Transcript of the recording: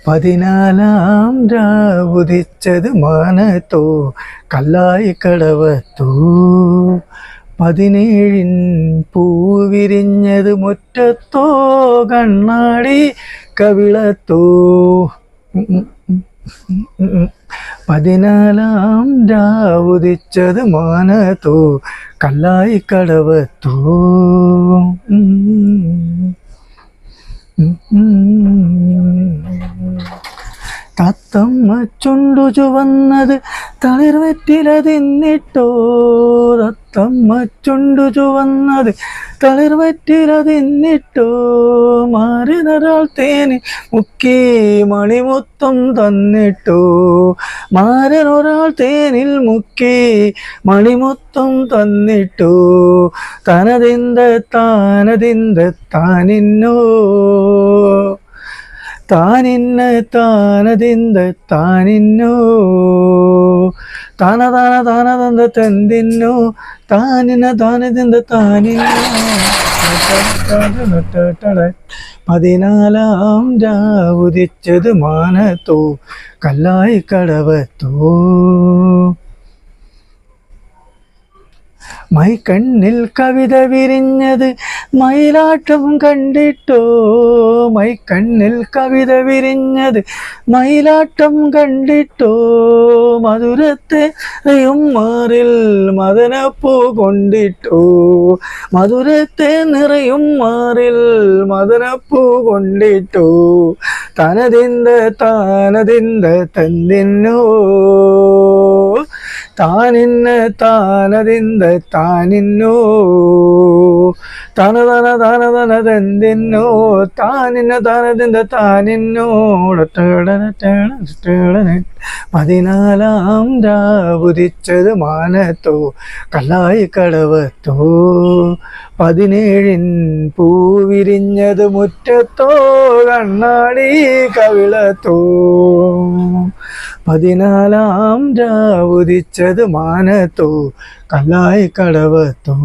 പതിനാലാം രാവുദിച്ചത് മാനത്തോ കല്ലായി കടവത്തോ 17 പൂവിരിഞ്ഞത് മുറ്റത്തോ കണ്ണാടി കവിളത്തോ 14 രാവുദിച്ചത് മാനത്തോ കല്ലായി കടവത്തോ തത്തമ്മ ചുണ്ടു ചുവന്നത് തളിർവെറ്റില തിന്നിട്ടോ തത്തമ്മ ചുണ്ടു ചുവന്നത് തളിർവെറ്റില തിന്നിട്ടോ മാറിനൊരാൾ തേന് മുക്കി മണിമുത്തം തന്നിട്ടോ മാറിനൊരാൾ തേനിൽ മുക്കി മണിമുത്തം തന്നിട്ടോ തനതിന്ത താനിന്നോ താനിന്ന താനതിന്ത താനിന്നോ താനതന്ത തന്തിന്നോ താനിന്ന താനതിന്ത താനിന്നോ 14 രാവുദിച്ചത് മാനത്തോ കല്ലായി കടവത്തോ മൈക്കണ്ണിൽ കവിത വിരിഞ്ഞത് മയിലാട്ടം കണ്ടിട്ടോ മൈക്കണ്ണിൽ കവിത വിരിഞ്ഞത് മയിലാട്ടം കണ്ടിട്ടോ മധുരത്തെ നിറയും മാറിൽ മദനപ്പൂ കൊണ്ടിട്ടോ മധുരത്തെ നിറയും മാറിൽ മദനപ്പൂ കൊണ്ടിട്ടോ തനതിന്ത തന്നിന്നോ താനിന്ന താനതിന്ത താനിന്നോ തനതനതനതനതെന്തിന്നോ താനിന്ന താനതിന്ത താനിന്നോ 14 രാവുദിച്ചത് മാനത്തോ കല്ലായി കടവത്തോ 17 പൂവിരിഞ്ഞത് മുറ്റത്തോ കണ്ണാടി കവിളത്തോ 14 രാവുദിച്ചത് മാനത്തോ കല്ലായി കടവത്തോ